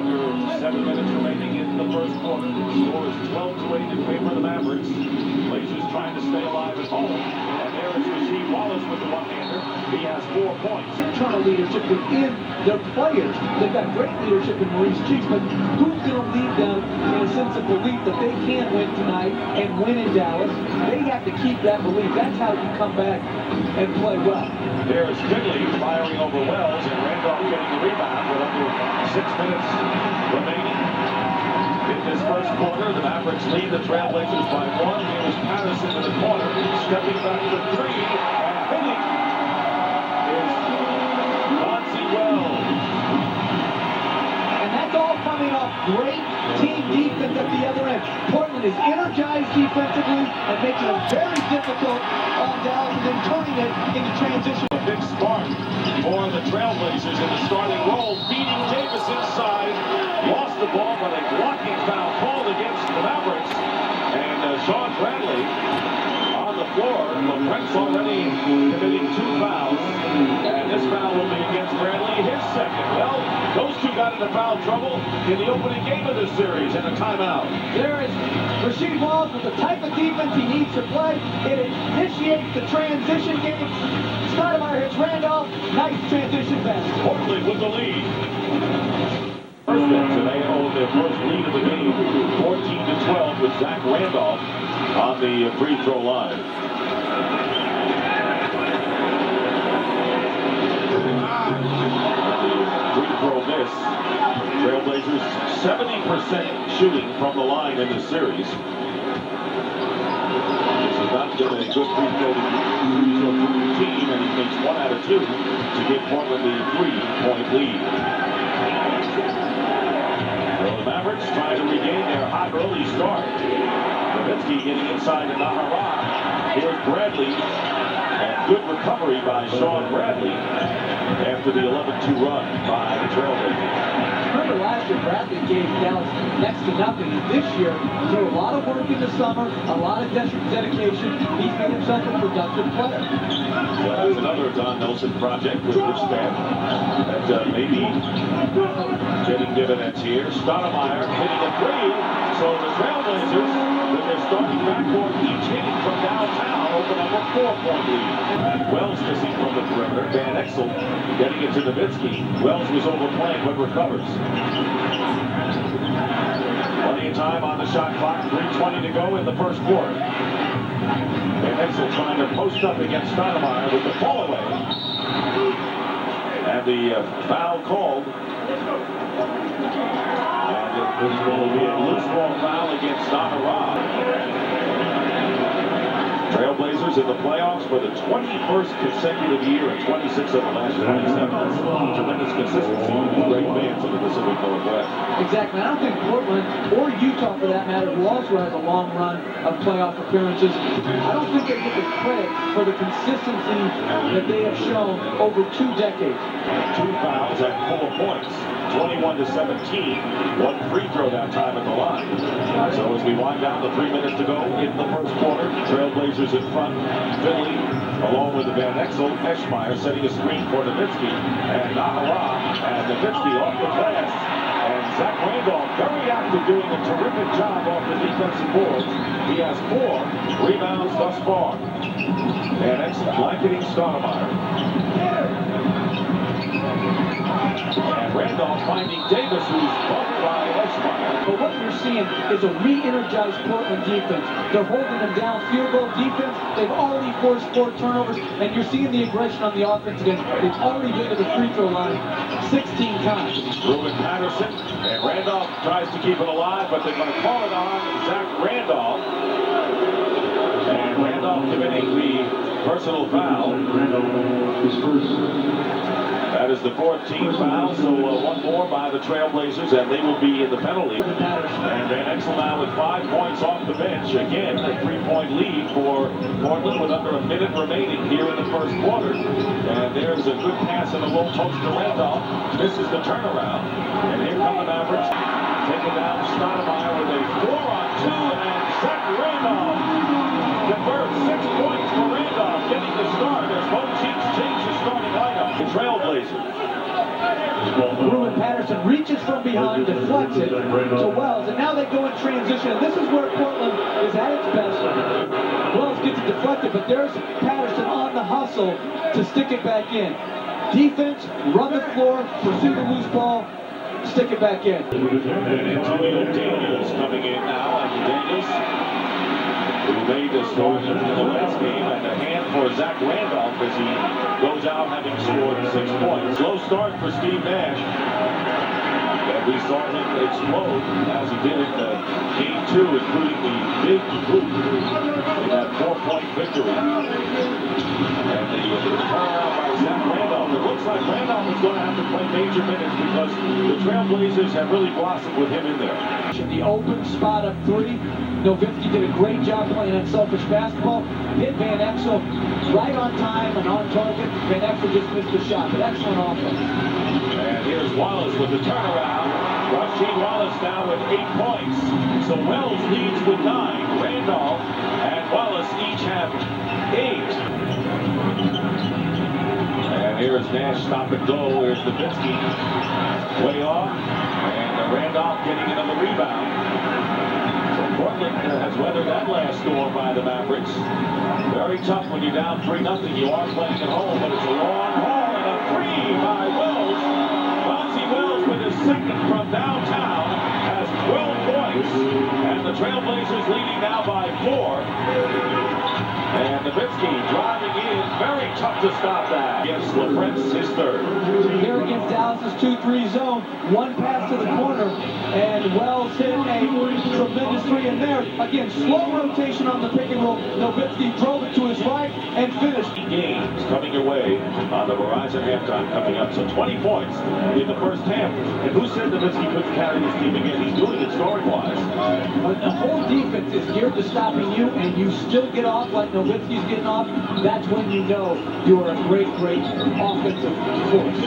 7 minutes remaining in the first quarter. The score is 12-8 in favor of the Mavericks. Blazers trying to stay alive at home. And there is Rasheed Wallace with the one-hander. He has 4 points. Internal leadership within their players. They've got great leadership in Maurice Cheeks, but who's going to lead them in a sense of belief that they can win tonight and win in Dallas? They have to keep that belief. That's how you come back and play well. There is Finley firing over Wells, and Randolph getting the rebound with under 6 minutes remaining. In this first quarter, the Mavericks lead the Trailblazers by 1. Here is Patterson in the corner, stepping back for 3, and hitting is Bonzi Wells. And that's all coming off great team defense at the other end. Portland is energized defensively and making it very difficult on Dallas and then turning it into transition. A big spark for the Trailblazers in the starting role, feeding Davis inside. Lost the ball, but a blocking foul called against the Mavericks. And Sean Bradley on the floor. Brent's already committing 2 fouls. And this foul will be against Bradley, his second. Well, those two got into foul trouble in the opening game of this series and a timeout. There is Rasheed Wallace with the type of defense he needs to play. It initiates the transition game. Stoudemire hits Randolph. Nice transition pass. Portland with the lead. So they hold their first lead of the game, 14-12, with Zach Randolph on the free throw line. The free throw miss. Trailblazers 70% shooting from the line in the series. This has not been a good free throw routine, and he makes 1 out of 2 to give Portland the 3-point lead. The Mavericks trying to regain their hot early start. Nowitzki getting inside to Nahara. Here's Bradley. And good recovery by Sean Bradley after the 11-2 run by the Trailblazers. Remember last year, Bradley gave Dallas next to nothing. And this year, through a lot of work in the summer, a lot of dedication, he's made himself a productive player. Well, that's another Don Nelson project with this staff that may be getting dividends here. Stoudemire hitting a 3. So the Trailblazers, with their starting backcourt each hitting from downtown, open up a 4-point lead. Wells missing from the perimeter. Van Exel getting it to Nowitzki. Wells was overplaying but recovers. Plenty of time on the shot clock. 3:20 to go in the first quarter. Van Exel trying to post up against Stoudemire with the fall away. And the foul called. And it will be a loose ball foul against Nahara. Trailblazers in the playoffs for the 21st consecutive year and 26 of the last 27. Tremendous consistency with great fans in the Pacific Northwest. Exactly. I don't think Portland or Utah, for that matter, who also has a long run of playoff appearances, I don't think they get the credit for the consistency that they have shown over 2 decades. 2 fouls at 4 points. 21-17. 1 free throw that time at the line. So as we wind down the 3 minutes to go in the first quarter, Trailblazers in front. Finley, along with the Van Exel, Eschmeyer setting a screen for Nowitzki, and Nahara, and Nowitzki off the glass. And Zach Randolph, very active, doing a terrific job off the defensive boards. He has 4 rebounds thus far. Van Exel blanketing Stoudemire. And Randolph finding Davis, who's bumped by Eschmeyer. But what you're seeing is a re-energized Portland defense. They're holding them down. Field goal defense. They've already forced 4 turnovers, and you're seeing the aggression on the offense again. They've already been to the free throw line 16 times. Ruben Patterson, and Randolph tries to keep it alive, but they're going to call it on Zach Randolph. And Randolph committing the personal foul. Randolph is first. That is the 14th foul, so 1 more by the Trailblazers, and they will be in the penalty. And Van Exel now with 5 points off the bench. Again, a 3-point lead for Portland with under a minute remaining here in the first quarter. And there's a good pass in the low post to Randolph. Misses the turnaround. And here come the Mavericks. Taking down Stoudemire with a 4-on-2, and Zach Randolph converts 6 points for Randolph, getting the start as both teams change the starting lineup. The Trailblazers. Ruben Patterson Patterson reaches from behind, deflects it to Wells, and now they go in transition. And this is where Portland is at its best. Wells gets it deflected, but there's Patterson on the hustle to stick it back in. Defense, run the floor, pursue the loose ball, stick it back in. And Antonio Davis coming in now, and Davis, who made the start in the last game, and a hand for Zach Randolph as he goes out having scored 6 points. Slow start for Steve Nash. And we saw him explode as he did in game 2, including the big hoop in that 4-point victory. And the turnaround by Zach Randolph. It looks like Randolph is going to have to play major minutes because the Trailblazers have really blossomed with him in there. The open spot up 3. Nowitzki did a great job playing unselfish basketball. Hit Van Exel right on time and on target. Van Exel just missed the shot, but excellent offense. And here's Wallace with the turnaround. Rasheed Wallace now with 8 points. So Wells leads with 9. Randolph and Wallace each have 8. And here's Nash, stop and go. Here's Nowitzki way off. And Randolph getting another rebound. So Portland has weathered that last storm by the Mavericks. Very tough when you're down 3-0. You are playing at home, but it's a long haul and a 3 by Wells. Wells with his second from downtown has 12 points, and the Trailblazers leading now by 4. And Nowitzki driving in, very tough to stop that. Against LaFrentz, his third. Here against Dallas's 2-3 zone, one pass to the corner, and Wells hit a tremendous 3 in there. Again, slow rotation on the pick and roll. Nowitzki drove it to his right and finished. Games coming your way on the Verizon halftime coming up. So 20 points in the first half. And who said Nowitzki couldn't carry his team again? He's doing it scoring-wise. The whole defense is geared to stopping you, and you still get off like Nowitzki's getting off. That's when you know you are a great offensive force.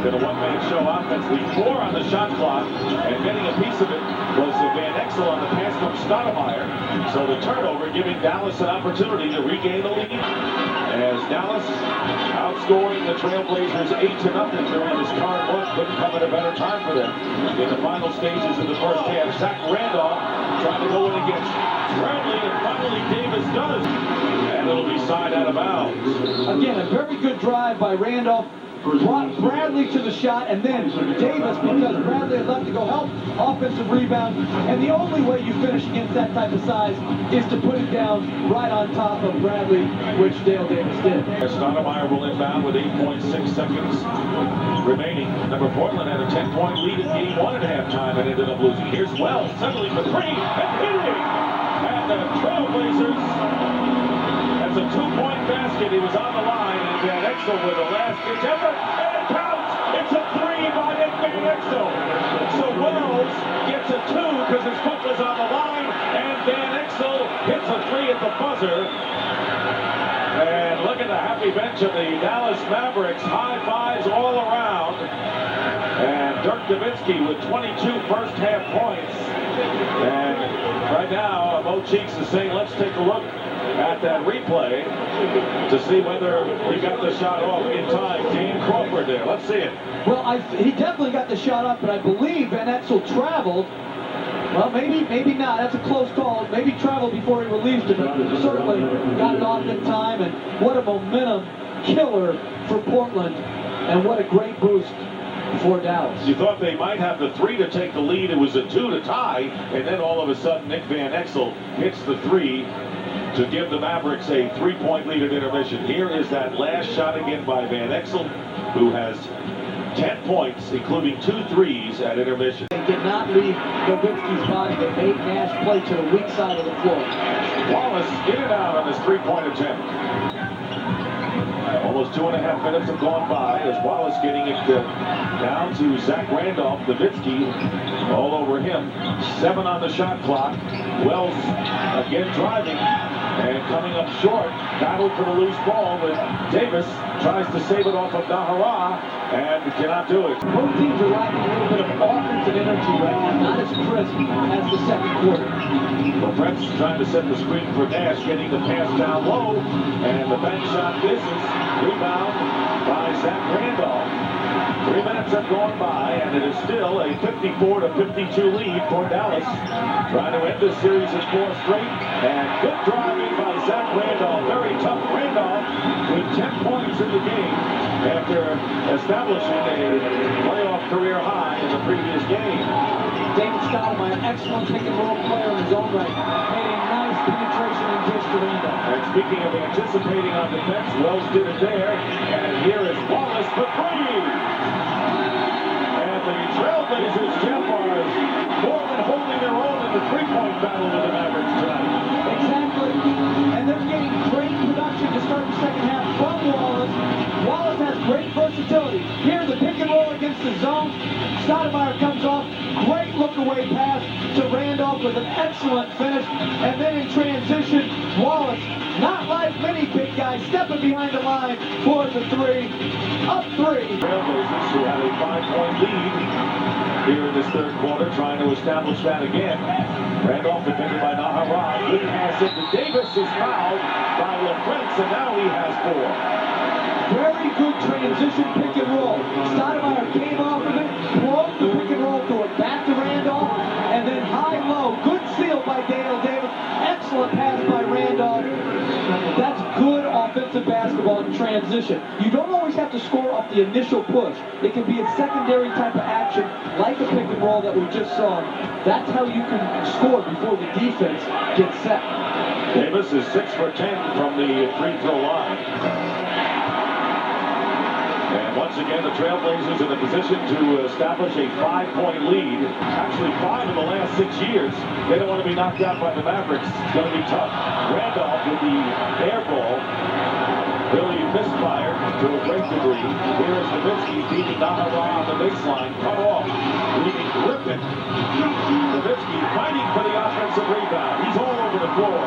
Been a one-man show offensively. 4 on the shot clock, and getting a piece of it was Van Exel on the pass from Stoudemire. So the turnover giving Dallas an opportunity to regain the lead. As Dallas outscoring the Trailblazers 8-0 during this current look. Couldn't come at a better time for them. In the final stages of the first half, Zach Randolph trying to go in against Bradley, and finally Davis does. And it'll be side out of bounds. Again, a very good drive by Randolph. Brought Bradley to the shot, and then Davis, because Bradley had left to go help, offensive rebound. And the only way you finish against that type of size is to put it down right on top of Bradley, which Dale Davis did. Stoudemire will inbound with 8.6 seconds remaining. Remember, Portland had a 10-point lead in game 1 at halftime and ended up losing. Here's Wells, suddenly for 3, and hitting! And the Trailblazers, that's a 2-point basket. He was on the line, and Van Exel with a last-ditch effort, and it counts! It's a 3 by Van Exel. So Wells gets a 2 because his foot was on the line, and Van Exel hits a 3 at the buzzer. And look at the happy bench of the Dallas Mavericks. High fives all around. And Dirk Nowitzki with 22 first-half points. And right now, Mo Cheeks is saying, let's take a look at that replay to see whether he got the shot off in time. Dane Crawford there. Let's see it. Well, he definitely got the shot off, but I believe Van Exel traveled. Well, maybe not. That's a close call. Maybe traveled before he released it, but certainly got it off in time. And what a momentum killer for Portland, and what a great boost for Dallas. You thought they might have the 3 to take the lead. It was a 2 to tie, and then all of a sudden Nick Van Exel hits the 3 to give the Mavericks a 3-point lead at intermission. Here is that last shot again by Van Exel, who has 10 points, including 2 threes at intermission. They did not leave Nowitzki's body. They made Nash play to the weak side of the floor. Wallace in and out on this 3-point attempt. Almost 2.5 minutes have gone by as Wallace getting it down to Zach Randolph. Nowitzki all over him. 7 on the shot clock. Wells again driving and coming up short. Battle for the loose ball, but Davis tries to save it off of Nahara and cannot do it. Both teams are lacking a little bit of offensive energy right now. Not as crisp as the second quarter. LaFrentz trying to set the screen for Nash, getting the pass down low, and the bank shot misses. Rebound by Zach Randolph. 3 minutes have gone by, and it is still a 54-52 lead for Dallas. Trying to end this series in 4 straight, and good driving by Zach Randolph. Very tough. Randolph with 10 points in the game after establishing a playoff career high in the previous game. David Stoudemire, an excellent pick-and-roll player in his own right, made a nice penetration and dish to Randolph. And speaking of anticipating on defense, Wells did it there. And here is Wallace for 3. And the Trailblazers, Jeff, are more than holding their own in the three-point battle with the Mavericks tonight. Exactly. And they're getting great production to start the second half from Wallace. Wallace has great versatility. Here, the pick-and-roll against the zone. Stoudemire comes off. Great look-away pass to Randolph with an excellent finish. And then in transition, Wallace, not like many big guys, stepping behind the line for the 3. Up 3. Trailblazers, who had a 5-point lead here in this third quarter, trying to establish that again. Randolph defended by Nahara. Good pass into Davis, is fouled by LaFrance, and now he has 4. Very good transition pick and roll. Stoudemire came off of it, broke the pick and roll, threw it back to Randolph, and then high-low. Good seal by Dale Davis. Excellent pass by Randolph. That's good offensive basketball in transition. You don't always have to score off the initial push. It can be a secondary type of action, like a pick and roll that we just saw. That's how you can score before the defense gets set. Davis is 6 for 10 from the free throw line. And once again, the Trailblazers in a position to establish a 5-point lead. Actually, 5 in the last 6 years. They don't want to be knocked out by the Mavericks. It's going to be tough. Randolph with the air ball. Really misfired to a great degree. Here is Nowitzki beating Nahara on the baseline. Cut off, leaving Griffin. Nowitzki fighting for the offensive rebound. He's all over the floor.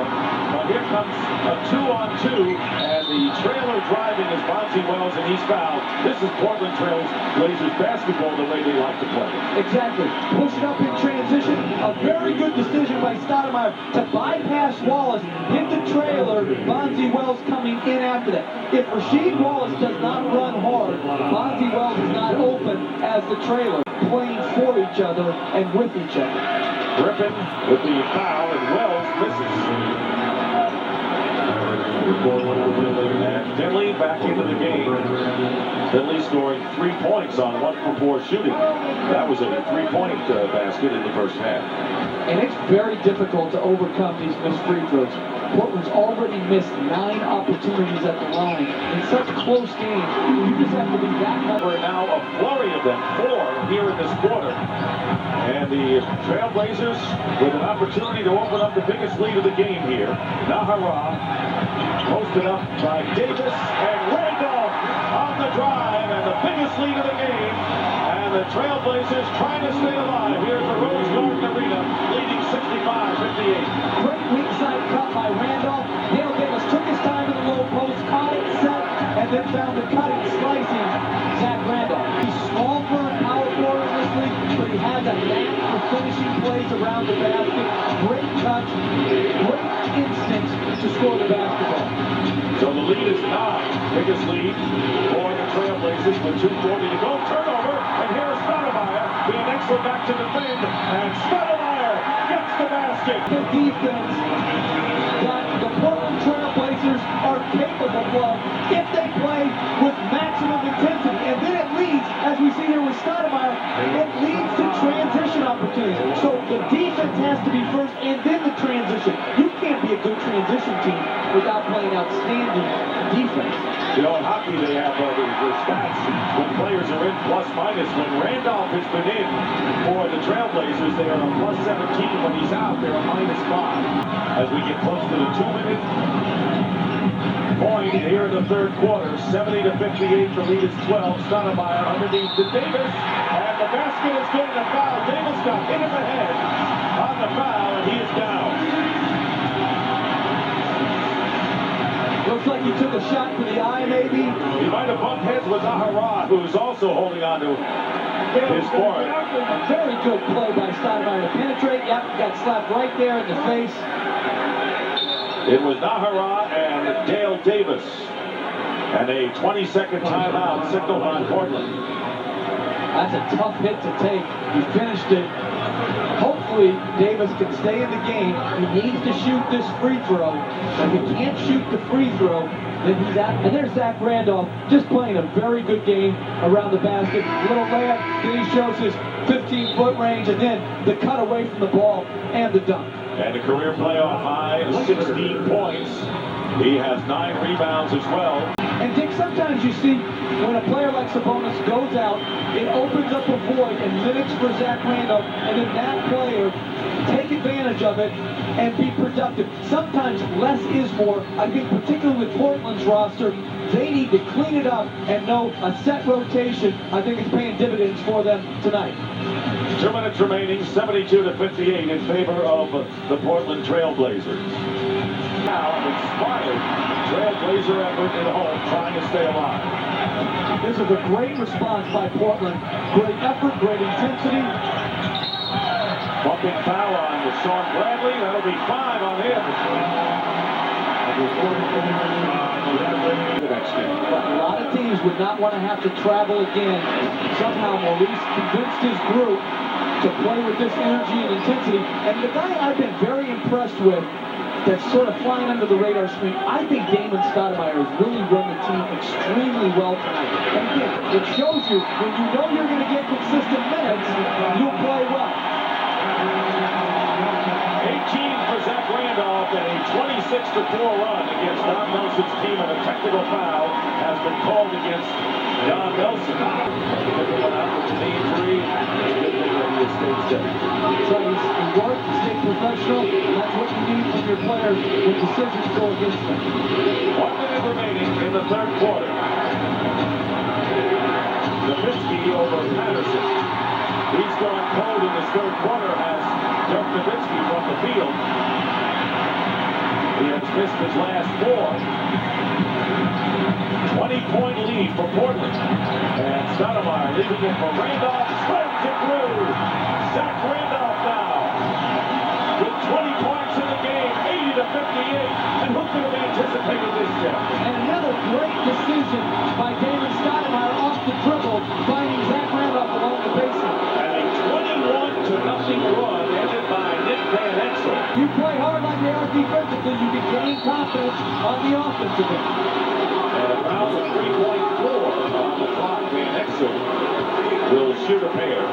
But here comes a 2-on-2, and the trailer driving is Bonzi Wells, and he's fouled. This is Portland Trailblazers basketball the way they like to play. Exactly. Push it up in transition. A very good decision by Stoudemire to bypass Wallace, hit the trailer. Bonzi Wells coming in after that. If Rasheed Wallace does not run hard, Bonzi Wells is not open as the trailer, playing for each other and with each other. Griffin with the foul, and Wells misses. And Finley back into the game. Finley scoring 3 points on 1 for 4 shooting. That was a 3-point basket in the first half. And it's very difficult to overcome these missed free throws. Portland's already missed 9 opportunities at the line. In such close games, you just have to be that number. Now a flurry of them, 4 here in this quarter. And the Trailblazers with an opportunity to open up the biggest lead of the game here. Nahara posted up by Davis, and Randolph on the drive, and the biggest lead of the game. And the Trailblazers trying to stay alive here at the Rose Garden Arena, leading 65-58. Great weak side cut by Randolph. Dale Davis took his time in the low post, caught it, set, and then found the cutting, slicing Zach Randolph. He's small for a power forward in this league, but he has a knack for finishing plays around the basket. Great touch, great instinct to score the basketball. So the lead is 9, biggest lead for the Trailblazers with 2:40 to go. Turnover, and here is Stoudemire being Exel back to defend, and Stoudemire gets the basket. The defense that the Portland Trailblazers are capable of if they play with maximum intensity. And then it leads, as we see here with Stoudemire, it leads to transition opportunities. So the defense has to be first, and then the transition. You can't be a good transition team without playing outstanding defense. You know, in hockey they have the stats when players are in plus-minus. When Randolph has been in for the Trailblazers, they are a +17. When he's out, they're a -5. As we get close to the 2-minute point here in the third quarter, 70-58, the lead is 12. Stoudemire underneath to Davis, and the basket is good and a foul. Davis got hit in the head on the foul, and he is down. Looks like he took a shot to the eye, maybe. He might have bumped heads with Nahara, who's also holding on to his forehead. A very good play by Stoudemire to penetrate. Yep, got slapped right there in the face. It was Nahara and Dale Davis. And a 20-second timeout signaled on Portland. That's a tough hit to take. He finished it. Hopefully, Davis can stay in the game. He needs to shoot this free throw. If he can't shoot the free throw, then he's out. And there's Zach Randolph just playing a very good game around the basket. Little layup, then he shows his 15-foot range, and then the cut away from the ball and the dunk. And a career playoff high of 16 points. He has 9 rebounds as well. And Dick, sometimes you see when a player like Sabonis goes out, it opens up a void and limits for Zach Randolph, and then that player take advantage of it and be productive. Sometimes less is more. I think particularly with Portland's roster, they need to clean it up and know a set rotation. I think it's paying dividends for them tonight. 2 minutes remaining, 72-58 in favor of the Portland Trailblazers. Now an inspired Trailblazer effort at home, trying to stay alive. This is a great response by Portland. Great effort, great intensity. Bumping foul on with Sean Bradley. That'll be 5 on him. The next game. But a lot of teams would not want to have to travel again. Somehow Maurice convinced his group to play with this energy and intensity. And the guy I've been very impressed with that's sort of flying under the radar screen, I think Damon Stoudemire has really run the team extremely well tonight. And again, it shows you when you know you're going to get consistent minutes, you'll play well. 18 for Zach Randolph and a 26-4 run against Don Nelson's team, and a technical foul has been called against Don Nelson. One out for Janine Free. Good thing that he has stayed steady. So you work, stay professional, and that's what you need from your players when decisions go against them. 1 minute remaining in the third quarter. Nowitzki over Patterson. He's gone cold in this third quarter, has Dirk Nowitzki from the field. He has missed his last 4. 20-point lead for Portland. And Stoudemire leaving it for Randolph. Slams it through. Zach Randolph now with 20 points in the game, 80-58. And who could have anticipated this, Jeff? And another great decision by Damon Stoudemire off the dribble, finding Zach Randolph along the baseline. And a 21-0 run ended by Nick Van Exel. You play hard like they are defensively, you can gain confidence on the offensive end. And a foul of 3.4 on the clock. Van Exel will shoot a pair.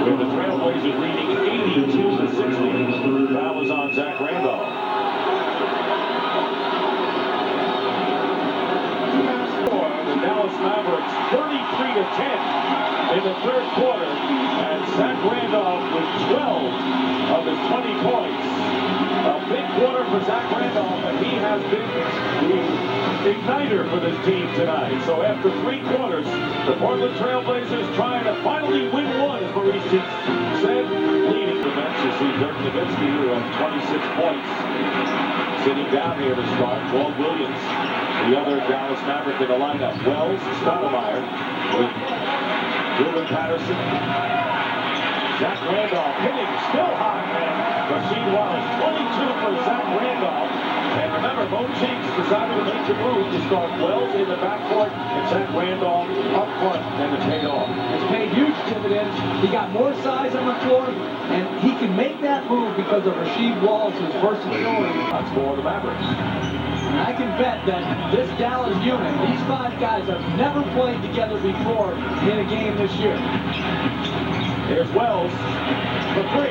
With the Trailblazers leading 82-60. Foul is on Zach Randolph. The Dallas Mavericks 33-10 in the third quarter, and Zach Randolph with 12 of his 20 points. A big quarter for Zach Randolph, and he has been the igniter for this team tonight. So after 3 quarters, the Portland Trailblazers trying to finally win one, as Maurice said, leading the bench. You see Dirk Nowitzki, who has 26 points, sitting down here to start. Walt Williams, the other Dallas Maverick in the lineup. Wells, Stoudemire, with Ruben Patterson. Zach Randolph hitting still hot, and Rasheed Wallace 22 for Zach Randolph. And remember, Mo Cheeks decided to make the move to start Wells in the backcourt and Zach Randolph up front, and it paid off. It's paid huge dividends. He got more size on the floor, and he can make that move because of Rasheed Wallace's versatility. That's for the Mavericks. And I can bet that this Dallas unit, these 5 guys have never played together before in a game this year. Here's Wells for 3.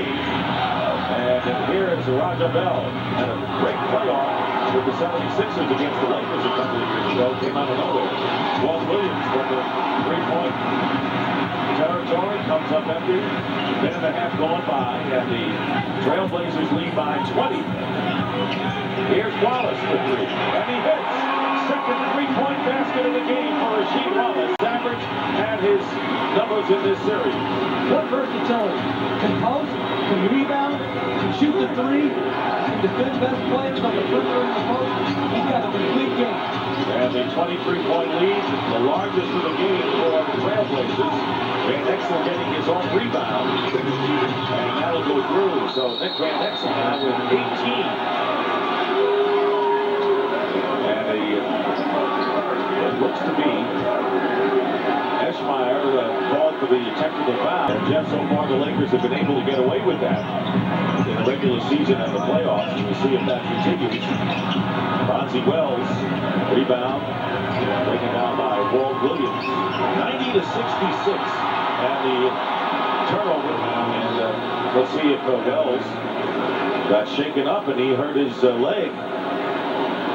And here is Raja Bell. And a great playoff with the 76ers against the Lakers a couple of years ago. Came out of nowhere. Walt Williams from the 3-point territory comes up empty. Minute and a half going by, and the Trailblazers lead by 20. Here's Wallace for 3. And he hits. Second 3-point basket of the game for Rasheed Wallace. Average and his numbers in this series. What versatility. Can post, can rebound, can shoot the 3, can defend best players on the perimeter and the post. He's got a complete game. And the 23-point lead, the largest of the game for the Trailblazers. Van Exel getting his own rebound. And that'll go through. So Nick Van Exel now with 18. And looks to be Eschmeyer called for the technical foul. And Jeff, so far the Lakers have been able to get away with that in the regular season and the playoffs. We'll see if that continues. Bonzi Wells, rebound, taken down by Walt Williams. 90-66, and the turnover. And let's see if Wells got shaken up and he hurt his leg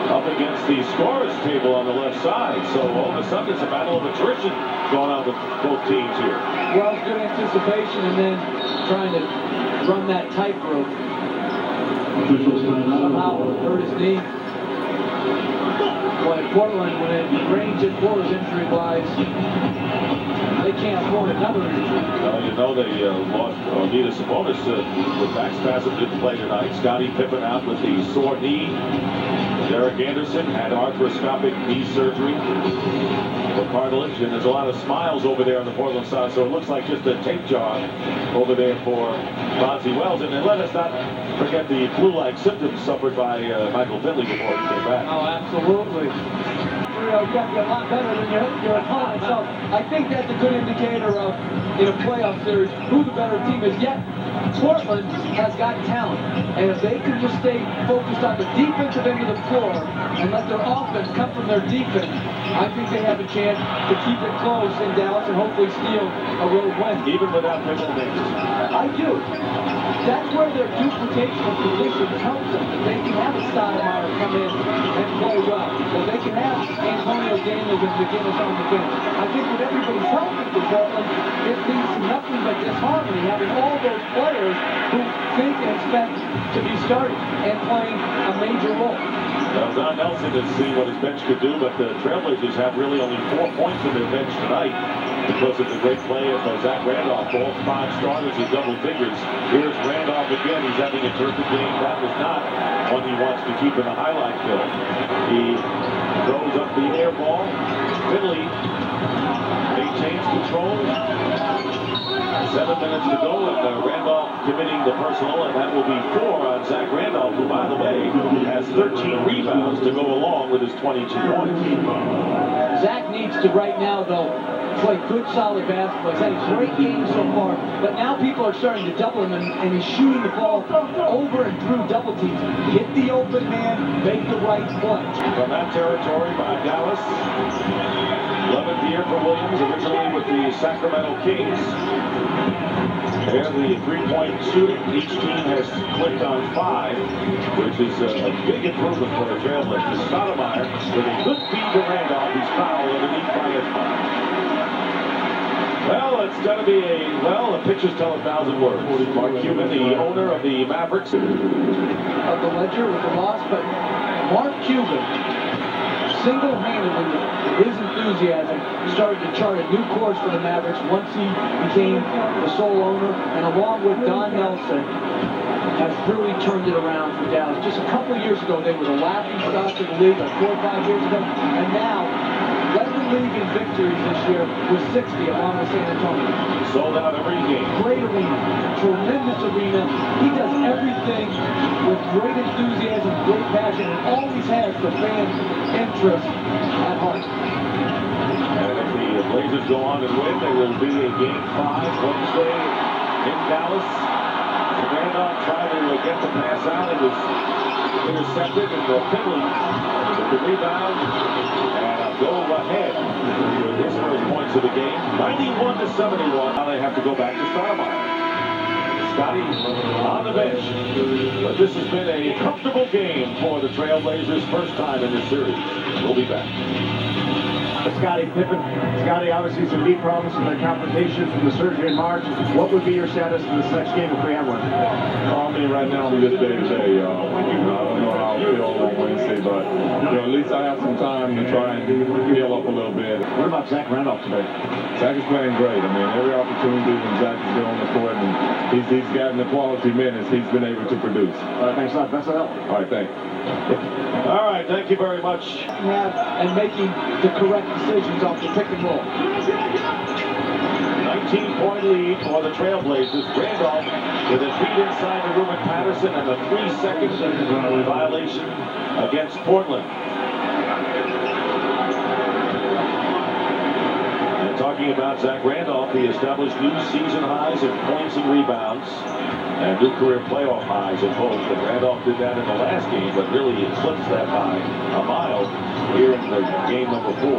up against the scorer's table on the left side. So all of a sudden it's a battle of attrition going on with both teams here. Well, good anticipation and then trying to run that tightrope. Somehow hurt his knee. Boy, Portland, when it rains at Portland's injury-wise, they can't afford another injury. Well, you know they lost Arvidas Sabonis with back spasm, didn't play tonight. Scottie Pippen out with the sore knee. Derek Anderson had arthroscopic knee surgery for cartilage, and there's a lot of smiles over there on the Portland side, so it looks like just a tape job over there for Bonzi Wells. And then let us not forget the flu-like symptoms suffered by Michael Finley before he came back. Oh, absolutely. You got to be a lot better than your opponent. So I think that's a good indicator of, in a playoff series, who the better team is. Yet, Portland has got talent. And if they can just stay focused on the defensive end of the floor and let their offense come from their defense, I think they have a chance to keep it close in Dallas and hopefully steal a road win. Even without Pippen. I do. That's where their duplication of positions helps them. They can have a Stoudemire come in and play well. Or they can have Antonio Daniels and McGinnis on the bench. I think with everybody's healthy for Portland, it leads to nothing but disharmony, having all those players who think and expect to be starting and playing a major role. Well, Don Nelson has seen what his bench could do, but the Trailblazers have really only 4 points in their bench tonight because of the great play of Zach Randolph. All 5 starters with double figures. Here's Randolph again. He's having a terrific game. That was not one he wants to keep in the highlight film. He throws up the air ball. Finley maintains control. 7 minutes to go, and Randolph committing the personal, and that will be 4 on Zach Randolph, who, by the way, has 13 rebounds to go along with his 22 points. Zach needs to, right now, though, play good, solid basketball. He's had a great game so far, but now people are starting to double him, and he's shooting the ball over and through double teams. Hit the open man, make the right play. From that territory by Dallas, 11th year for Williams, originally with the Sacramento Kings. There, the three-point shooting, each team has clicked on 5, which is a big improvement for the Trailblazers. Stoudemire with a good feed to Randolph. He's fouled underneath by Eschmeyer. Well, it's going to be the pictures tell 1,000 words. Mark Cuban, the owner of the Mavericks. Of the ledger with the loss, but Mark Cuban, single-handedly, his enthusiasm started to chart a new course for the Mavericks once he became the sole owner, and along with Don Nelson, has really turned it around for Dallas. Just a couple of years ago, they were the laughing stock of the league, like 4 or 5 years ago, and now led the league in victories this year with 60 along with San Antonio. Sold out every game. Great arena, tremendous arena. He does everything with great enthusiasm, great passion, and always has the fan interest at heart. And if the Blazers go on and win, there will be a Game 5 Wednesday in Dallas. Randolph tried to get the pass out. It was intercepted, and Finley with the rebound and a go ahead with his first points of the game. 91-71. Now they have to go back to Stoudemire. Scottie on the bench. But this has been a comfortable game for the Trailblazers. First time in this series. We'll be back. Scottie Pippen. Scottie, obviously some knee problems from the complications from the surgery in March. What would be your status in this next game if we have one? I mean, right now I'm just day to day. I don't know how I'll feel on Wednesday, but at least I have some time to try and heal up a little bit. What about Zach Randolph today? Zach is playing great. I mean, every opportunity when Zach is on the court and he's gotten the quality minutes, he's been able to produce. All right, thanks a lot. Best of luck. All right, thanks. All right, thank you very much. And making the correct decisions off the pick and roll. 19-point lead for the Trailblazers. Randolph with a feed inside to Ruben Patterson and a 3-second violation against Portland. talking about Zach Randolph. He established new season highs in points and rebounds and new career playoff highs in both. And Randolph did that in the last game, but really eclipsed that by a mile here in the game number 4.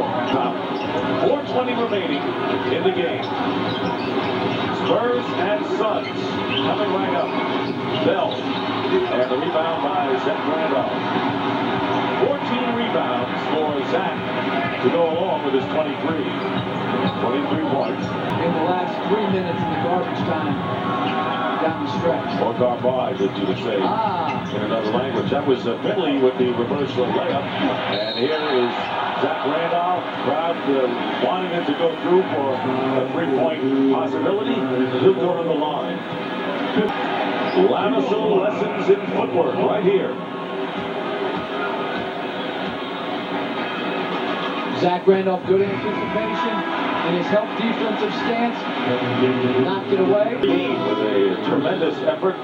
4:20 remaining in the game. Spurs and Suns coming right up. Bell and the rebound by Zach Randolph. 14 rebounds for Zach to go along with his 23. 23 points. In the last 3 minutes in the garbage time down the stretch. Or garbage, as you would say in another language. That was Finley with the reverse layup. And here is Zach Randolph. Crowd wanting him to go through for a 3-point possibility. He'll go to the line. Lamisil lessons in footwork right here. Zach Randolph, good anticipation in his help defensive stance. Knocked it away. With a tremendous effort.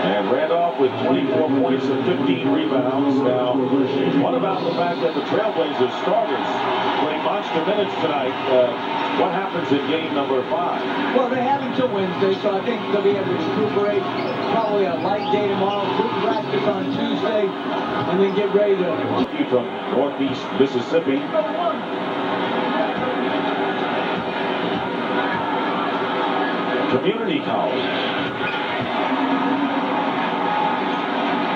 And Randolph with 24 points and 15 rebounds. Now, what about the fact that the Trailblazers starters playing monster minutes tonight? What happens in game number 5? Well, they have until Wednesday, so I think they'll be able to recuperate. Probably a light day tomorrow, good practice on Tuesday, and then get ready to... From Northeast Mississippi. Community College.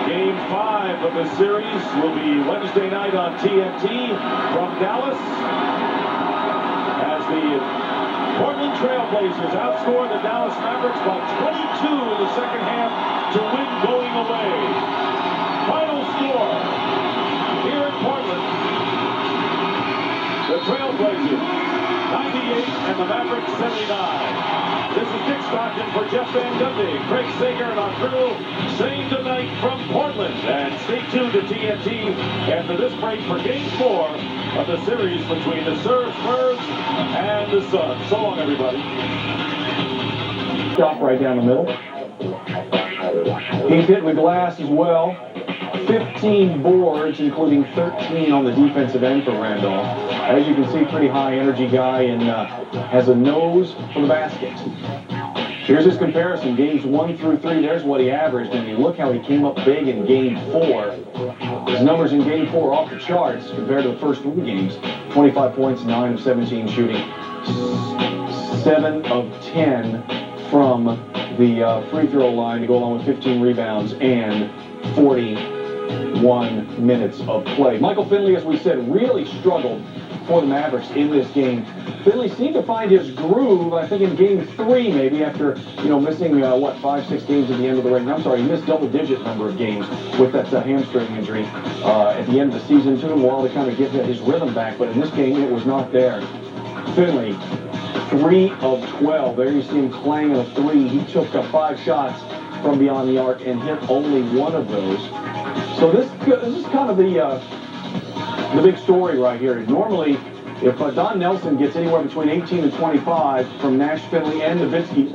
Game 5 of the series will be Wednesday night on TNT from Dallas as the Portland Trailblazers outscore the Dallas Mavericks by 22 in the second half to win going away. Final score here in Portland. The Trailblazers 98 and the Mavericks 79. This is Dick Stockton for Jeff Van Gundy, Craig Sager, and our crew saying goodnight from Portland. And stay tuned to TNT after this break for Game 4 of the series between the Spurs and the Suns. So long, everybody. Stop right down the middle. He's hitting the glass as well. 15 boards, including 13 on the defensive end for Randolph. As you can see, pretty high energy guy and has a nose for the basket. Here's his comparison, games 1 through 3. There's what he averaged, and you look how he came up big in game 4. His numbers in game 4 off the charts compared to the first 3 games. 25 points, 9 of 17 shooting, 7 of 10 from the free throw line to go along with 15 rebounds and 41 minutes of play. Michael Finley, as we said, really struggled for the Mavericks in this game. Finley seemed to find his groove, I think, in game 3 maybe, after, missing, 5-6 games at the end of the regular. I'm sorry, he missed double-digit number of games with that hamstring injury at the end of the season. Took him a while to kind of get his rhythm back, but in this game, it was not there. Finley, 3 of 12. There you see him clanging a 3. He took 5 shots from beyond the arc and hit only 1 of those. So this is kind of the big story right here. Normally, if Don Nelson gets anywhere between 18 and 25 from Nash, Finley, and Nowitzki,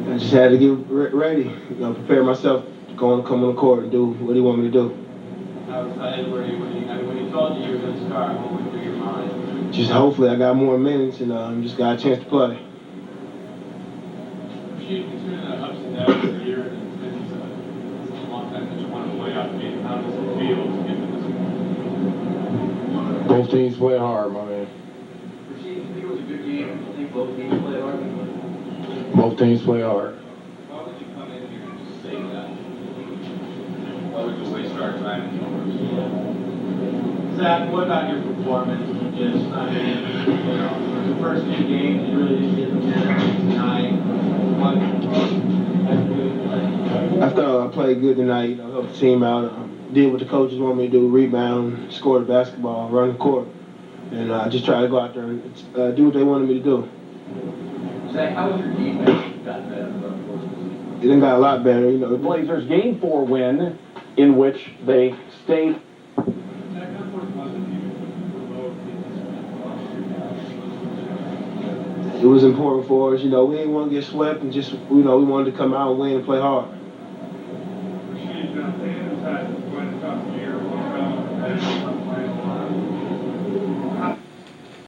I just had to get ready, prepare myself to come on the court and do what he wanted me to do. How excited were you when he told you were going to start? What went through your mind? Just hopefully I got more minutes and just got a chance to play. Considering the ups and downs of the year, and it's been a long time since you won a playoff game, how does it feel to get to this point? Both teams play hard, my man. Rasheed, do you think it was a good game? Do you think both teams played hard? Both teams play hard. Why would you come in here and just say that? Why would you waste our time and yours? Zach, what about your performance? Just, the first 2 games, you really didn't get the minutes tonight. I thought I played good tonight, helped the team out, did what the coaches want me to do, rebound, score the basketball, run the court, and just try to go out there and do what they wanted me to do. Zach, how was your defense gotten better? It done got a lot better, The Blazers' game 4 win, in which they stayed. It was important for us, we didn't want to get swept and just, we wanted to come out and win and play hard.